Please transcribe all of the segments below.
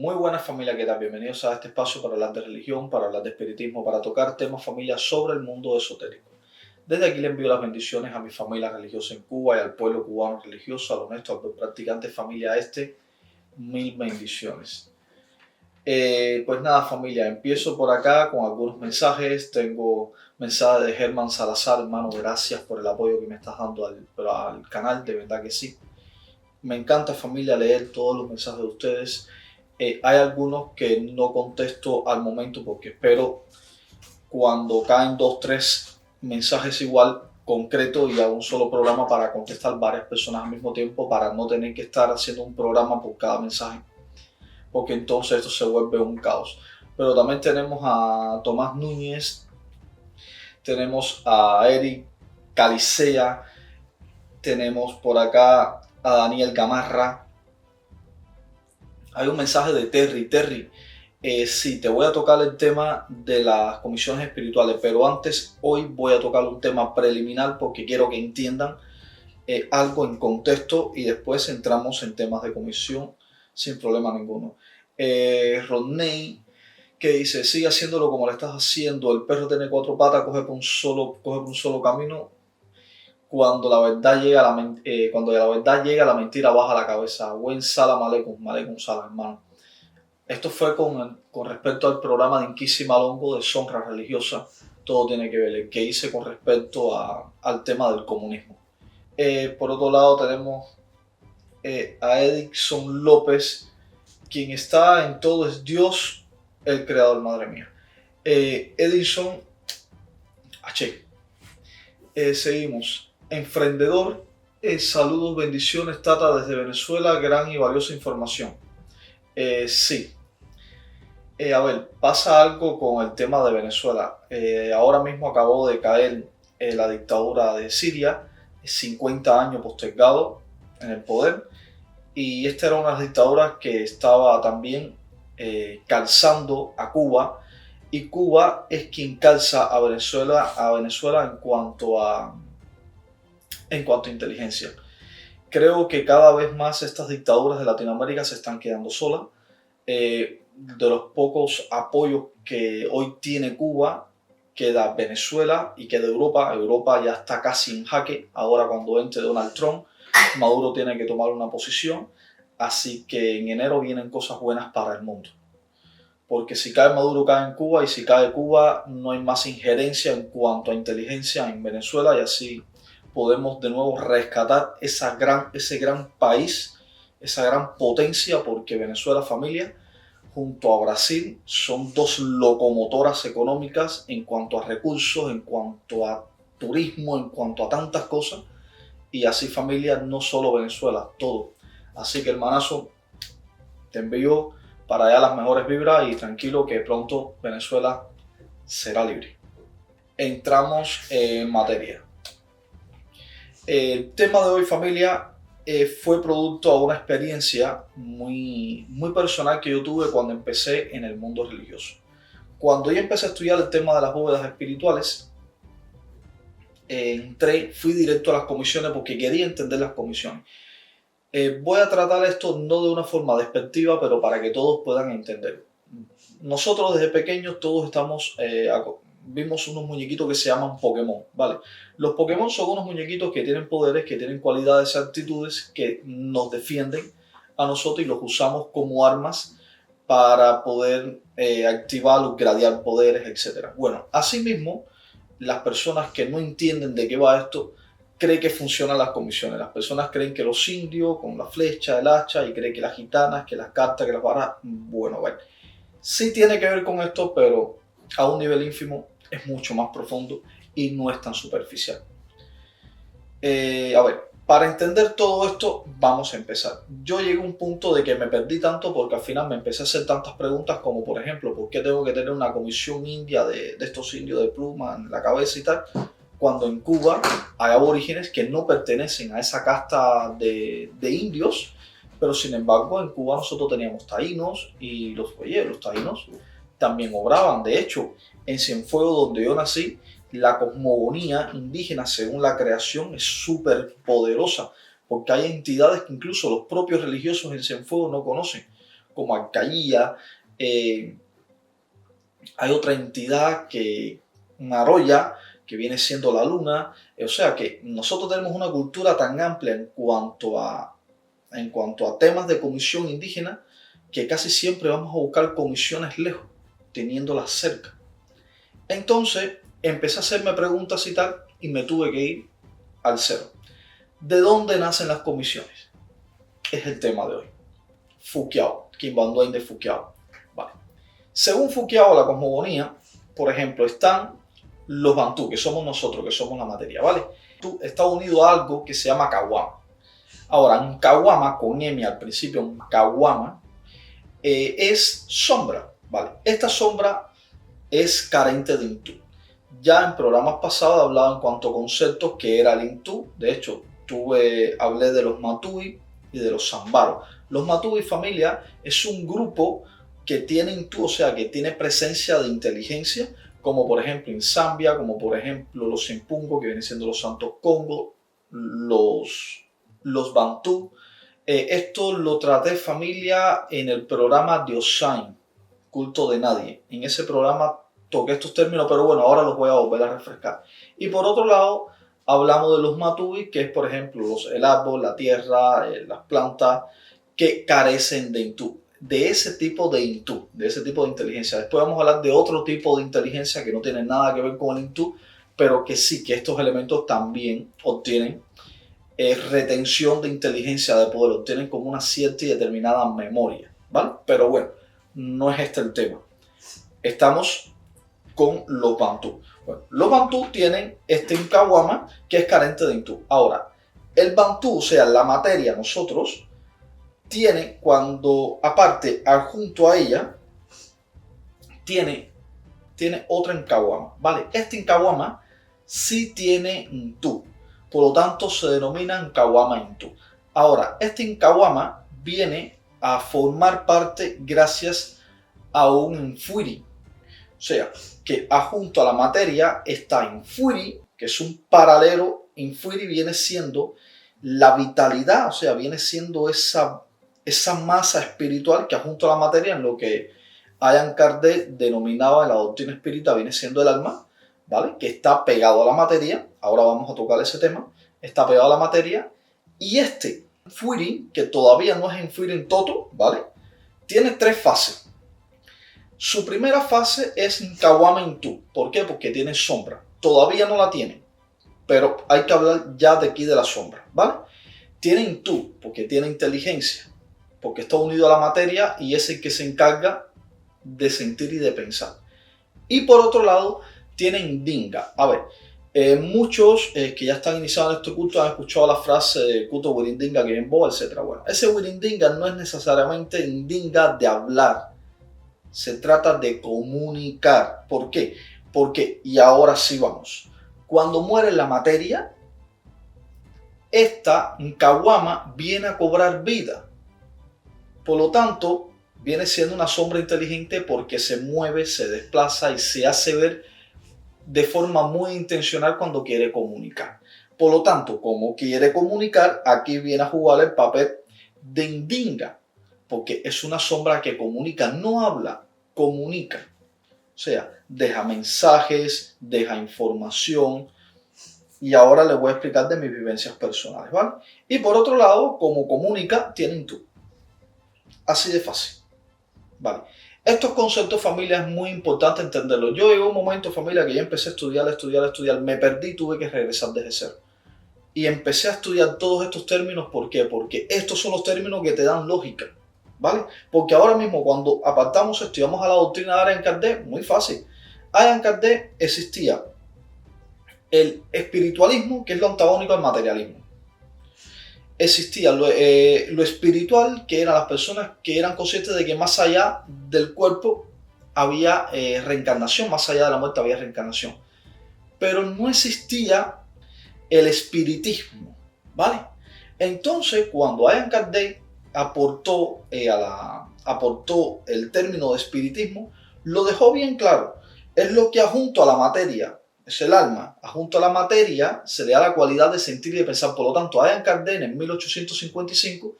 Muy buenas familia, ¿qué tal? Bienvenidos a este espacio para hablar de religión, para hablar de espiritismo, para tocar temas familia sobre el mundo esotérico. Desde aquí le envío las bendiciones a mi familia religiosa en Cuba y al pueblo cubano religioso, al honesto, al practicante familia mil bendiciones. Pues nada familia, empiezo por acá con algunos mensajes. Tengo mensaje de Germán Salazar, hermano, gracias por el apoyo que me estás dando al canal, de verdad que sí. Me encanta familia leer todos los mensajes de ustedes. Hay algunos que no contesto al momento porque espero cuando caen dos, tres mensajes igual concreto y a un solo programa para contestar varias personas al mismo tiempo para no tener que estar haciendo un programa por cada mensaje, porque entonces esto se vuelve un caos. Pero también tenemos a Tomás Núñez, tenemos a Eric Calicea, tenemos por acá a Daniel Gamarra. Hay un mensaje de Terry. Sí, te voy a tocar el tema de las comisiones espirituales, pero antes hoy voy a tocar un tema preliminar porque quiero que entiendan algo en contexto y después entramos en temas de comisión sin problema ninguno. Rodney, que dice, sigue haciéndolo como lo estás haciendo, el perro tiene cuatro patas, coge por un solo camino. Cuando la verdad llega, la mentira baja la cabeza. Buen salam aleikum salam, hermano. Esto fue con respecto al programa de Inquisi Malongo de Sombra Religiosa. Todo tiene que ver, el que hice con respecto al tema del comunismo. Por otro lado tenemos a Edison López, quien está en todo es Dios, el creador, madre mía. Edison, seguimos. Emprendedor, saludos, bendiciones, Tata desde Venezuela, gran y valiosa información. Sí. A ver, pasa algo con el tema de Venezuela. Ahora mismo acabó de caer la dictadura de Siria, 50 años postergado en el poder, y esta era una de las dictaduras que estaba también calzando a Cuba, y Cuba es quien calza a Venezuela en cuanto a inteligencia. Creo que cada vez más estas dictaduras de Latinoamérica se están quedando solas. De los pocos apoyos que hoy tiene Cuba, queda Venezuela y queda Europa. Europa ya está casi en jaque. Ahora cuando entre Donald Trump, Maduro tiene que tomar una posición. Así que en enero vienen cosas buenas para el mundo. Porque si cae Maduro, cae en Cuba, y si cae Cuba, no hay más injerencia en cuanto a inteligencia en Venezuela, y así podemos de nuevo rescatar ese gran país, esa gran potencia, porque Venezuela, familia, junto a Brasil, son dos locomotoras económicas en cuanto a recursos, en cuanto a turismo, en cuanto a tantas cosas, y así familia, no solo Venezuela, todo. Así que hermanazo, te envío para allá las mejores vibras y tranquilo que pronto Venezuela será libre. Entramos en materia. El tema de hoy, familia, fue producto a una experiencia muy personal que yo tuve cuando empecé en el mundo religioso. Cuando yo empecé a estudiar el tema de las bóvedas espirituales, fui directo a las comisiones porque quería entender las comisiones. Voy a tratar esto no de una forma despectiva, pero para que todos puedan entender. Nosotros desde pequeños todos vimos unos muñequitos que se llaman Pokémon, ¿vale? Los Pokémon son unos muñequitos que tienen poderes, que tienen cualidades y actitudes que nos defienden a nosotros y los usamos como armas para poder activar, upgradear poderes, etc. Bueno, asimismo, las personas que no entienden de qué va esto, creen que funcionan las comisiones. Las personas creen que los indios con la flecha, el hacha, y creen que las gitanas, que las cartas, que las varas, bueno, sí tiene que ver con esto, pero a un nivel ínfimo, es mucho más profundo y no es tan superficial. Para entender todo esto, vamos a empezar. Yo llegué a un punto de que me perdí tanto porque al final me empecé a hacer tantas preguntas como, por ejemplo, ¿por qué tengo que tener una comisión india de estos indios de pluma en la cabeza y tal? Cuando en Cuba hay aborígenes que no pertenecen a esa casta de indios, pero sin embargo en Cuba nosotros teníamos taínos y los taínos también obraban. De hecho, en Cienfuegos, donde yo nací, la cosmogonía indígena según la creación es súper poderosa, porque hay entidades que incluso los propios religiosos en Cienfuegos no conocen, como Alcaía. Hay otra entidad que Naroya, que viene siendo la luna. O sea que nosotros tenemos una cultura tan amplia en cuanto a temas de comisión indígena que casi siempre vamos a buscar comisiones lejos, teniéndolas cerca. Entonces empecé a hacerme preguntas y tal, y me tuve que ir al cero. ¿De dónde nacen las comisiones? Es el tema de hoy. Foucault, Kimbandoin de Foucault. Vale. Según Foucault, la cosmogonía, por ejemplo, están los bantú, que somos nosotros, que somos la materia, ¿vale? Está unido a algo que se llama Kawama. Ahora, un Kawama, con M al principio, un Kawama, es sombra, ¿vale? Esta sombra es carente de Intú. Ya en programas pasados he hablado en cuanto a conceptos que era el Intú. De hecho, hablé de los Matui y de los Sambaros. Los Matui familia es un grupo que tiene Intú, o sea, que tiene presencia de inteligencia, como por ejemplo en Zambia, como por ejemplo los Simpungo, que vienen siendo los Santos Congo, los Bantú. Esto lo traté familia en el programa Diosain, Culto de Nadie. En ese programa toqué estos términos, pero bueno, ahora los voy a volver a refrescar. Y por otro lado, hablamos de los Matui, que es por ejemplo el árbol, la tierra, las plantas, que carecen de Intú. De ese tipo de Intú, de ese tipo de inteligencia. Después vamos a hablar de otro tipo de inteligencia que no tiene nada que ver con el Intú, pero que sí, que estos elementos también obtienen retención de inteligencia, de poder, obtienen como una cierta y determinada memoria, ¿vale? Pero bueno, no es este el tema. Estamos con los Bantú. Bueno, los Bantú tienen este Nkawama que es carente de Intú. Ahora, el Bantú, o sea, la materia, nosotros, tiene cuando, aparte, adjunto a ella, tiene otra Nkawama, ¿vale? Este Nkawama sí tiene Intú. Por lo tanto, se denomina Nkawama Intú. Ahora, este Nkawama viene a formar parte gracias a un Infuri. O sea, que adjunto a la materia está Infuri, que es un paralelo. Infuri viene siendo la vitalidad, o sea, viene siendo esa masa espiritual que adjunto a la materia, en lo que Allan Kardec denominaba en la doctrina espírita, viene siendo el alma, ¿vale? Que está pegado a la materia. Ahora vamos a tocar ese tema. Está pegado a la materia. Y este Infuri, que todavía no es Infuri en toto, ¿vale? Tiene 3 fases. Su primera fase es Nkawama Intú. ¿Por qué? Porque tiene sombra. Todavía no la tiene, pero hay que hablar ya de aquí de la sombra, ¿vale? Tiene Intú, porque tiene inteligencia, porque está unido a la materia y es el que se encarga de sentir y de pensar. Y por otro lado, tiene Ndinga. A ver, muchos que ya están iniciados en este culto han escuchado la frase de culto Wirindinga, que en boa, etc. Bueno, ese Wirindinga no es necesariamente Ndinga de hablar. Se trata de comunicar. ¿Por qué? Porque, y ahora sí vamos, cuando muere la materia, esta Nkawama viene a cobrar vida. Por lo tanto, viene siendo una sombra inteligente porque se mueve, se desplaza y se hace ver de forma muy intencional cuando quiere comunicar. Por lo tanto, como quiere comunicar, aquí viene a jugar el papel de Ndinga, porque es una sombra que comunica, no habla, comunica. O sea, deja mensajes, deja información. Y ahora les voy a explicar de mis vivencias personales, ¿vale? Y por otro lado, como comunica, tiene Intú. Así de fácil, ¿vale? Estos conceptos, familia, es muy importante entenderlos. Yo llegué a un momento, familia, que ya empecé a estudiar, me perdí, tuve que regresar desde cero. Y empecé a estudiar todos estos términos, ¿por qué? Porque estos son los términos que te dan lógica, ¿vale? Porque ahora mismo cuando apartamos, estudiamos a la doctrina de Allan Kardec, muy fácil. Allan Kardec existía el espiritualismo, que es lo antagónico al materialismo. Existía lo espiritual, que eran las personas que eran conscientes de que más allá del cuerpo había reencarnación, más allá de la muerte había reencarnación. Pero no existía el espiritismo, ¿vale? Entonces, cuando Allan Kardec aportó el término de espiritismo, lo dejó bien claro. Es lo que adjunto a la materia, es el alma, adjunto a la materia, se le da la cualidad de sentir y de pensar. Por lo tanto, a Allan Kardec en 1855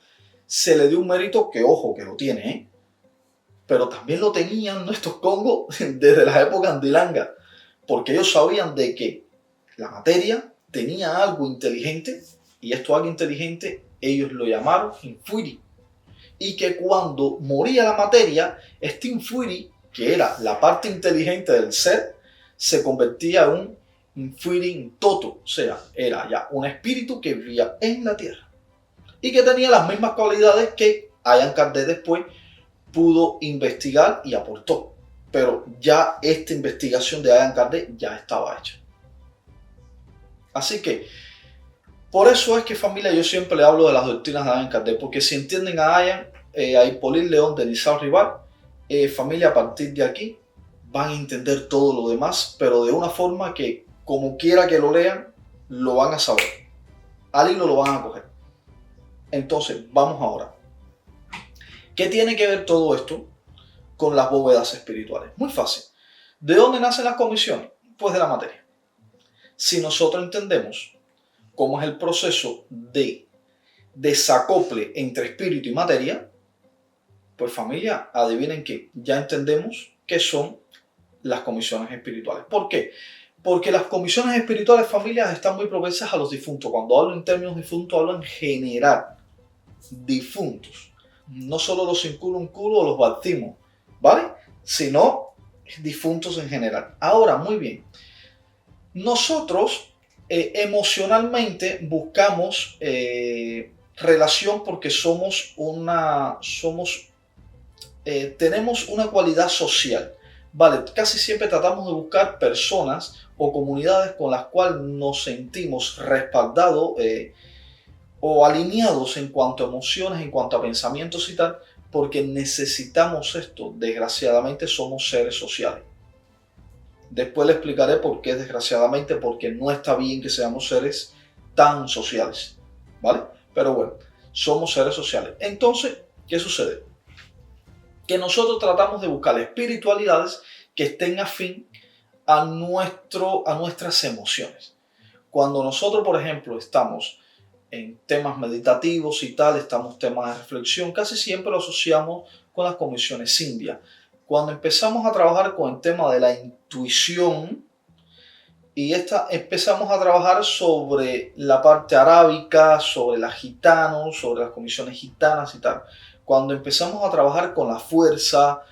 se le dio un mérito que, ojo, que lo tiene, pero también lo tenían nuestros congos desde la época andilanga, porque ellos sabían de que la materia tenía algo inteligente, y esto algo inteligente ellos lo llamaron Infuri, y que cuando moría la materia, este Infuri, que era la parte inteligente del ser, se convertía en un Infuri Toto, o sea, era ya un espíritu que vivía en la tierra y que tenía las mismas cualidades que Allan Kardec después pudo investigar y aportó. Pero ya esta investigación de Allan Kardec ya estaba hecha. Así que, por eso es que, familia, yo siempre le hablo de las doctrinas de Allan Kardec, porque si entienden a Allan, a Hippolyte León de Nisao Rival, familia, a partir de aquí van a entender todo lo demás, pero de una forma que, como quiera que lo lean, lo van a saber. Al hilo lo van a coger. Entonces, vamos ahora. ¿Qué tiene que ver todo esto con las bóvedas espirituales? Muy fácil. ¿De dónde nacen las comisiones? Pues de la materia. Si nosotros entendemos cómo es el proceso de desacople entre espíritu y materia, pues familia, adivinen qué, ya entendemos qué son las comisiones espirituales. ¿Por qué? Porque las comisiones espirituales, familias, están muy propensas a los difuntos. Cuando hablo en términos difuntos, hablo en general. Difuntos. No solo los inculunculu o los bautismos, ¿vale? Sino difuntos en general. Ahora, muy bien. Nosotros emocionalmente buscamos relación porque tenemos una cualidad social. Vale, casi siempre tratamos de buscar personas o comunidades con las cuales nos sentimos respaldados o alineados en cuanto a emociones, en cuanto a pensamientos y tal, porque necesitamos esto. Desgraciadamente somos seres sociales. Después le explicaré por qué, desgraciadamente, porque no está bien que seamos seres tan sociales, ¿vale? Pero bueno, somos seres sociales. Entonces, ¿qué sucede? Que nosotros tratamos de buscar espiritualidades que estén afín a nuestras emociones. Cuando nosotros, por ejemplo, estamos en temas meditativos y tal, estamos en temas de reflexión, casi siempre lo asociamos con las comisiones indias. Cuando empezamos a trabajar con el tema de la intuición y empezamos a trabajar sobre la parte arábica, sobre las gitanos, sobre las comisiones gitanas y tal. Cuando empezamos a trabajar con la fuerza,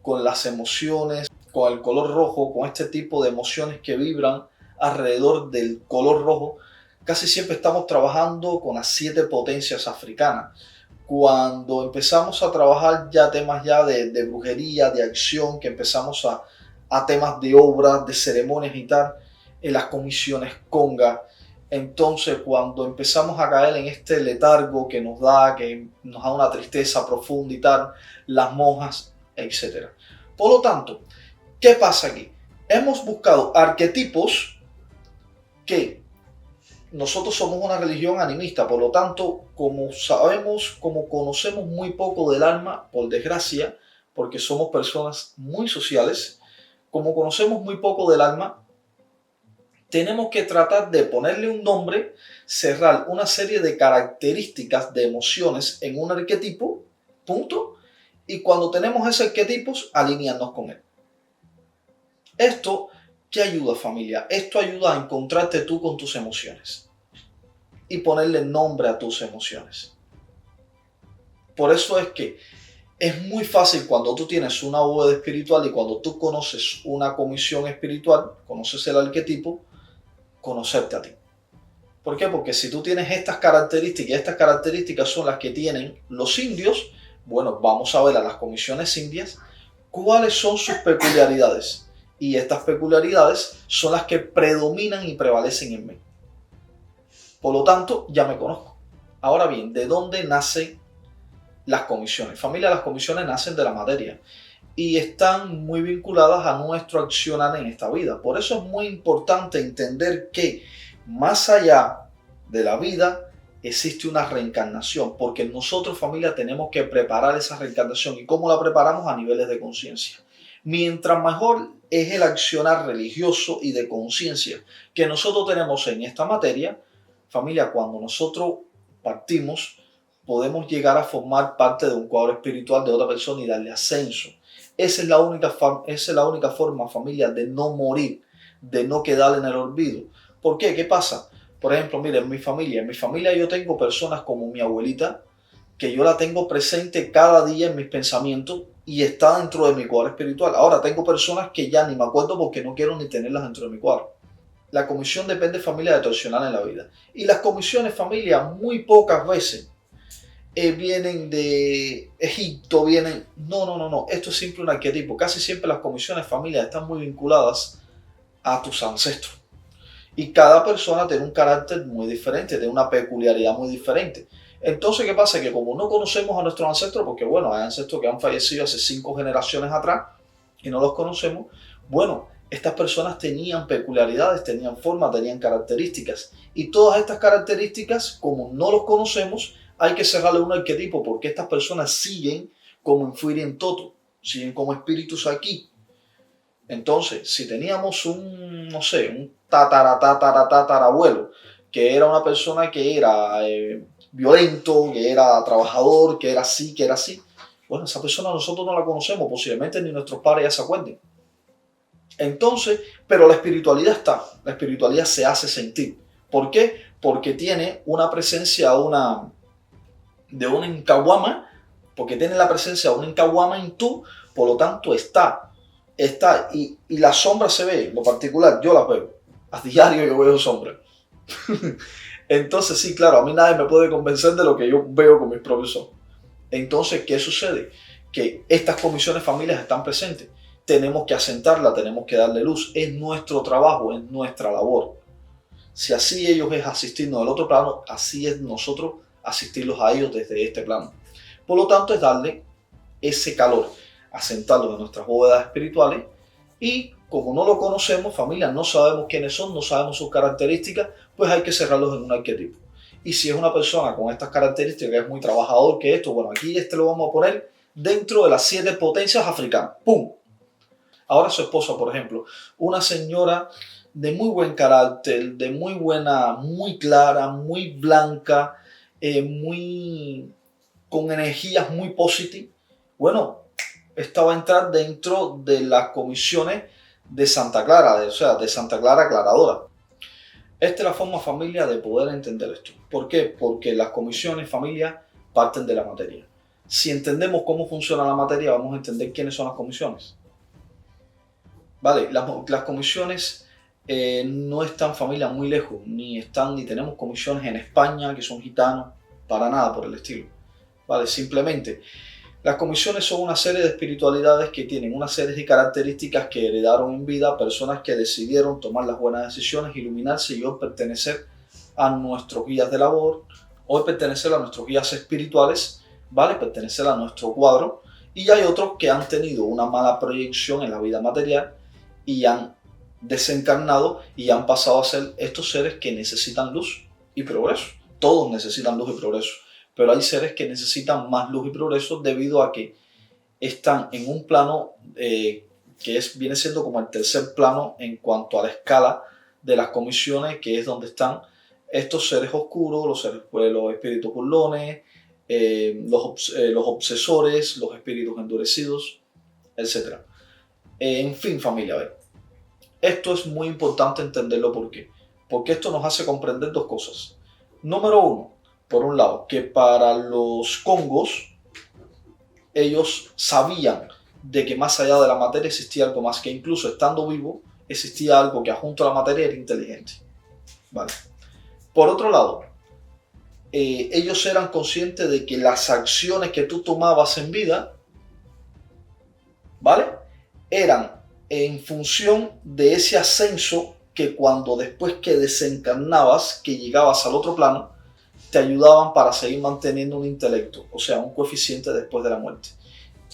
con las emociones, con el color rojo, con este tipo de emociones que vibran alrededor del color rojo, casi siempre estamos trabajando con las 7 potencias africanas. Cuando empezamos a trabajar ya temas ya de brujería, de acción, que empezamos a temas de obras, de ceremonias y tal, en las comisiones conga, entonces cuando empezamos a caer en este letargo que nos da una tristeza profunda y tal, las monjas, etc. Por lo tanto, ¿qué pasa aquí? Hemos buscado arquetipos que nosotros somos una religión animista, por lo tanto, como conocemos muy poco del alma, por desgracia, porque somos personas muy sociales, como conocemos muy poco del alma, tenemos que tratar de ponerle un nombre, cerrar una serie de características de emociones en un arquetipo, punto, y cuando tenemos ese arquetipo, alinearnos con él. Esto, ¿qué ayuda, familia? Esto ayuda a encontrarte tú con tus emociones y ponerle nombre a tus emociones. Por eso es que es muy fácil cuando tú tienes una bóveda espiritual y cuando tú conoces una comisión espiritual, conoces el arquetipo, conocerte a ti. ¿Por qué? Porque si tú tienes estas características son las que tienen los indios, bueno, vamos a ver a las comisiones indias cuáles son sus peculiaridades. Y estas peculiaridades son las que predominan y prevalecen en mí. Por lo tanto, ya me conozco. Ahora bien, ¿de dónde nacen las comisiones? Familia, las comisiones nacen de la materia y están muy vinculadas a nuestro accionar en esta vida. Por eso es muy importante entender que más allá de la vida existe una reencarnación, porque nosotros, familia, tenemos que preparar esa reencarnación. ¿Y cómo la preparamos? A niveles de conciencia. Mientras mejor es el accionar religioso y de conciencia que nosotros tenemos en esta materia, familia, cuando nosotros partimos, podemos llegar a formar parte de un cuadro espiritual de otra persona y darle ascenso. Esa es la única forma, familia, de no morir, de no quedar en el olvido. ¿Por qué? ¿Qué pasa? Por ejemplo, miren, en mi familia yo tengo personas como mi abuelita, que yo la tengo presente cada día en mis pensamientos y está dentro de mi cuadro espiritual. Ahora, tengo personas que ya ni me acuerdo porque no quiero ni tenerlas dentro de mi cuadro. La comisión depende, familia, de torsionar en la vida. Y las comisiones, familia, muy pocas veces vienen de Egipto, vienen... No. Esto es siempre un arquetipo. Casi siempre las comisiones, familia, están muy vinculadas a tus ancestros. Y cada persona tiene un carácter muy diferente, tiene una peculiaridad muy diferente. Entonces, ¿qué pasa? Que como no conocemos a nuestros ancestros, porque bueno, hay ancestros que han fallecido hace 5 generaciones atrás y no los conocemos, bueno, estas personas tenían peculiaridades, tenían formas, tenían características. Y todas estas características, como no los conocemos, hay que cerrarle un arquetipo porque estas personas siguen como en toto, siguen como espíritus aquí. Entonces, si teníamos un, no sé, un tatarabuelo, que era una persona que era violento, que era trabajador, que era así, bueno, esa persona nosotros no la conocemos, posiblemente ni nuestros padres ya se acuerden. Entonces, pero la espiritualidad está, la espiritualidad se hace sentir. ¿Por qué? Porque tiene una presencia de una encahuama, porque tiene la presencia de una encahuama en tú, por lo tanto está y la sombra se ve, en lo particular yo la veo, a diario yo veo sombra. Entonces sí, claro, a mí nadie me puede convencer de lo que yo veo con mis propios ojos. Entonces, ¿qué sucede? Que estas comisiones familiares están presentes, tenemos que asentarla, tenemos que darle luz, es nuestro trabajo, es nuestra labor. Si así ellos es asistirnos del otro plano, así es nosotros asistirlos a ellos desde este plano. Por lo tanto, es darle ese calor, asentarlos en nuestras bóvedas espirituales y como no lo conocemos, familia, no sabemos quiénes son, no sabemos sus características, pues hay que cerrarlos en un arquetipo. Y si es una persona con estas características, que es muy trabajador, que esto, bueno, aquí lo vamos a poner dentro de las 7 potencias africanas. ¡Pum! Ahora su esposa, por ejemplo, una señora de muy buen carácter, de muy buena, muy clara, muy blanca, muy con energías muy positivas. Bueno, esta va a entrar dentro de las comisiones de Santa Clara, o sea, de Santa Clara Aclaradora. Esta es la forma, familia, de poder entender esto. ¿Por qué? Porque las comisiones, familia, parten de la materia. Si entendemos cómo funciona la materia, vamos a entender quiénes son las comisiones. Vale, las comisiones no están, familia, muy lejos, ni tenemos comisiones en España que son gitanos, para nada por el estilo. Vale, simplemente las comisiones son una serie de espiritualidades que tienen una serie de características que heredaron en vida personas que decidieron tomar las buenas decisiones, iluminarse y hoy pertenecer a nuestros guías de labor, hoy pertenecer a nuestros guías espirituales, ¿vale? Pertenecer a nuestro cuadro. Y hay otros que han tenido una mala proyección en la vida material y han desencarnado y han pasado a ser estos seres que necesitan luz y progreso. Todos necesitan luz y progreso. Pero hay seres que necesitan más luz y progreso debido a que están en un plano viene siendo como el tercer plano en cuanto a la escala de las comisiones, que es donde están estos seres oscuros, los espíritus burlones, los obsesores, los espíritus endurecidos, etc. En fin, familia, a ver. Esto es muy importante entenderlo. ¿Por qué? Porque esto nos hace comprender dos cosas. Número uno, por un lado, que para los congos, ellos sabían de que más allá de la materia existía algo más, que incluso estando vivo, existía algo que junto a la materia era inteligente. ¿Vale? Por otro lado, ellos eran conscientes de que las acciones que tú tomabas en vida, ¿vale? Eran en función de ese ascenso que cuando después que desencarnabas, que llegabas al otro plano, te ayudaban para seguir manteniendo un intelecto, o sea, un coeficiente después de la muerte.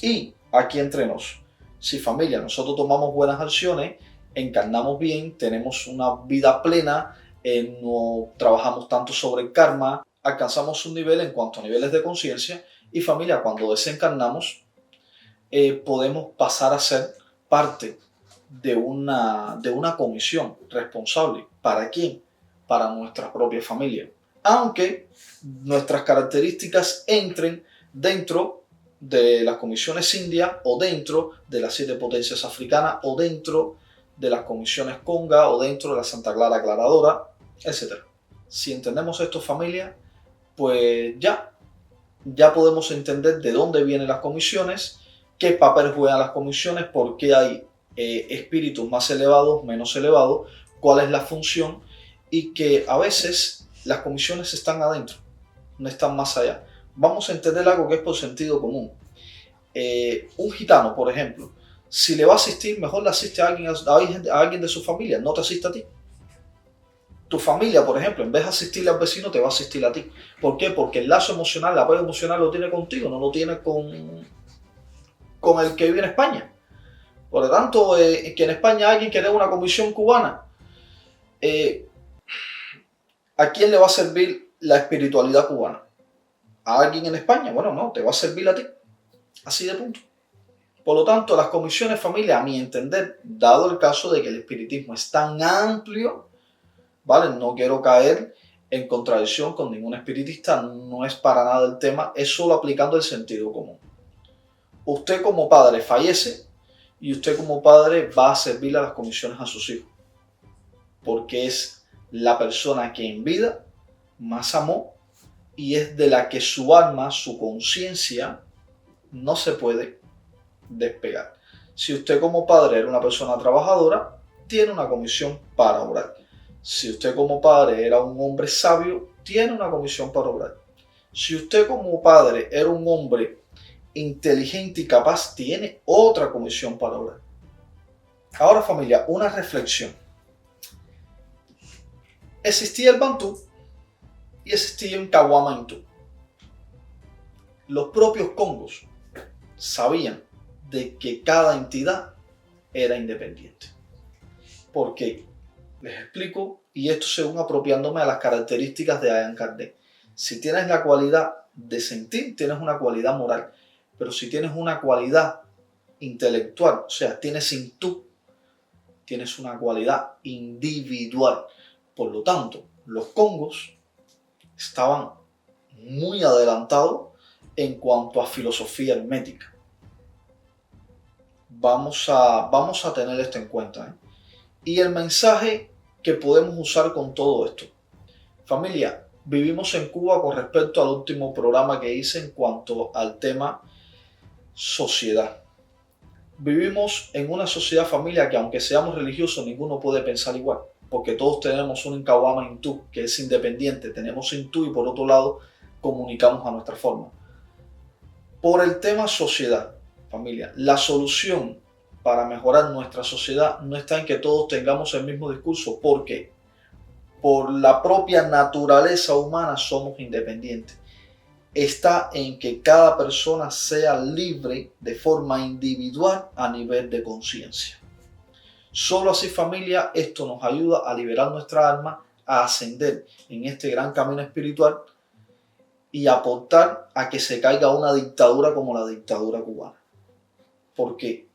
Y aquí entre nos, si familia, nosotros tomamos buenas acciones, encarnamos bien, tenemos una vida plena, no trabajamos tanto sobre el karma, alcanzamos un nivel en cuanto a niveles de conciencia y familia, cuando desencarnamos, podemos pasar a ser parte de una comisión responsable. ¿Para quién? Para nuestra propia familia. Aunque nuestras características entren dentro de las comisiones indias o dentro de las 7 potencias africanas o dentro de las comisiones Conga o dentro de la Santa Clara Aclaradora, etc. Si entendemos esto, familia, pues ya podemos entender de dónde vienen las comisiones, qué papel juegan las comisiones, por qué hay espíritus más elevados, menos elevados, cuál es la función y que a veces las comisiones están adentro, no están más allá. Vamos a entender algo que es por sentido común. Un gitano, por ejemplo, si le va a asistir, mejor le asiste a alguien de su familia, no te asiste a ti. Tu familia, por ejemplo, en vez de asistirle al vecino, te va a asistir a ti. ¿Por qué? Porque el lazo emocional, el apoyo emocional lo tiene contigo, no lo tiene con el que vive en España. Por lo tanto, que en España alguien que dé una comisión cubana, ¿a quién le va a servir la espiritualidad cubana? ¿A alguien en España? Bueno, no, te va a servir a ti. Así de punto. Por lo tanto, las comisiones, familia, a mi entender, dado el caso de que el espiritismo es tan amplio, ¿vale? No quiero caer en contradicción con ningún espiritista, no es para nada el tema, es solo aplicando el sentido común. Usted como padre fallece y usted como padre va a servirle a las comisiones a sus hijos, porque es la persona que en vida más amó y es de la que su alma, su conciencia, no se puede despegar. Si usted como padre era una persona trabajadora, tiene una comisión para obrar. Si usted como padre era un hombre sabio, tiene una comisión para obrar. Si usted como padre era un hombre inteligente y capaz, tiene otra comisión para obrar. Ahora, familia, una reflexión. Existía el Bantú y existía el Caguamantú. Los propios congos sabían de que cada entidad era independiente. ¿Por qué? Les explico, y esto según apropiándome a las características de Allan Kardec. Si tienes la cualidad de sentir, tienes una cualidad moral, pero si tienes una cualidad intelectual, o sea, tienes intú, tienes una cualidad individual. Por lo tanto, los congos estaban muy adelantados en cuanto a filosofía hermética. Vamos a tener esto en cuenta, Y el mensaje que podemos usar con todo esto. Familia, vivimos en Cuba con respecto al último programa que hice en cuanto al tema sociedad. Vivimos en una sociedad, familia, que aunque seamos religiosos, ninguno puede pensar igual, porque todos tenemos un Incahuama Intú, que es independiente, tenemos Intú y por otro lado comunicamos a nuestra forma. Por el tema sociedad, familia, la solución para mejorar nuestra sociedad no está en que todos tengamos el mismo discurso, porque por la propia naturaleza humana somos independientes. Está en que cada persona sea libre de forma individual a nivel de conciencia. Solo así, familia, esto nos ayuda a liberar nuestra alma, a ascender en este gran camino espiritual y aportar a que se caiga una dictadura como la dictadura cubana. Porque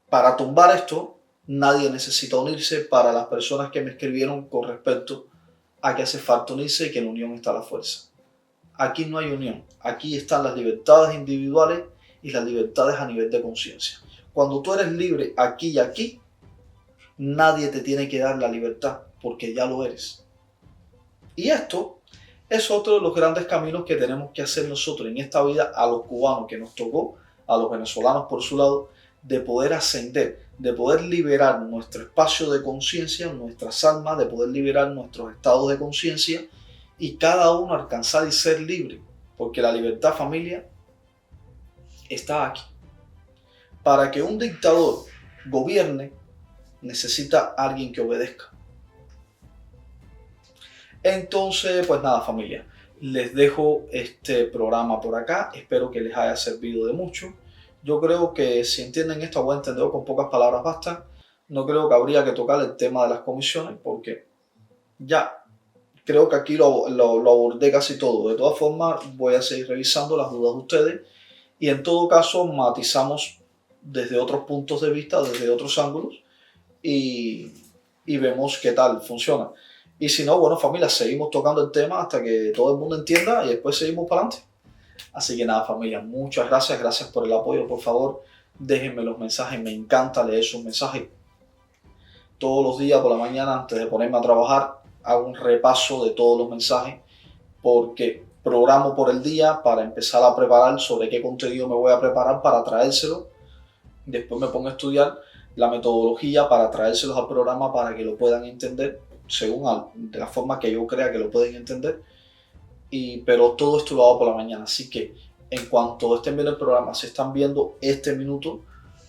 para tumbar esto, nadie necesita unirse. Para las personas que me escribieron con respecto a que hace falta unirse y que en la unión está la fuerza. Aquí no hay unión. Aquí están las libertades individuales y las libertades a nivel de conciencia. Cuando tú eres libre aquí y aquí, nadie te tiene que dar la libertad, porque ya lo eres. Y esto es otro de los grandes caminos que tenemos que hacer nosotros en esta vida, a los cubanos que nos tocó, a los venezolanos por su lado, de poder ascender, de poder liberar nuestro espacio de conciencia, nuestras almas, de poder liberar nuestros estados de conciencia y cada uno alcanzar y ser libre, porque la libertad, familia, está aquí. Para que un dictador gobierne, necesita alguien que obedezca. Entonces, pues nada, familia, les dejo este programa por acá. Espero que les haya servido de mucho. Yo creo que si entienden esto, voy a entenderlo con pocas palabras basta. No creo que habría que tocar el tema de las comisiones, porque ya creo que aquí lo abordé casi todo. De todas formas, voy a seguir revisando las dudas de ustedes y en todo caso matizamos desde otros puntos de vista, desde otros ángulos y vemos qué tal funciona. Y si no, bueno, familia, seguimos tocando el tema hasta que todo el mundo entienda y después seguimos para adelante. Así que nada, familia, muchas gracias, gracias por el apoyo. Por favor, déjenme los mensajes, me encanta leer sus mensajes. Todos los días por la mañana, antes de ponerme a trabajar, hago un repaso de todos los mensajes porque programo por el día para empezar a preparar sobre qué contenido me voy a preparar para traérselo. Después me pongo a estudiar la metodología para traérselos al programa para que lo puedan entender según de la forma que yo crea que lo pueden entender. Pero todo esto lo hago por la mañana, así que en cuanto estén viendo el programa, si están viendo este minuto,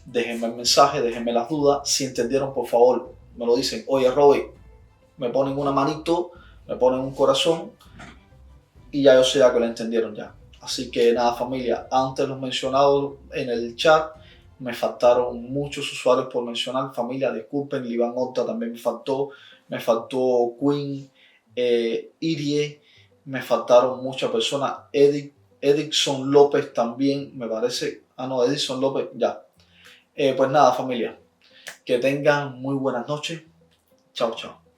déjenme el mensaje, déjenme las dudas. Si entendieron, por favor, me lo dicen. Oye, Robbie, me ponen una manito, me ponen un corazón y ya yo sé ya que lo entendieron ya. Así que nada, familia, antes los mencionados en el chat, me faltaron muchos usuarios por mencionar. Familia, disculpen, Iván Horta también me faltó Queen, Irie, me faltaron muchas personas. Edison López también, me parece. Ah, no, Edison López, ya. Pues nada, familia, que tengan muy buenas noches. Chao, chao.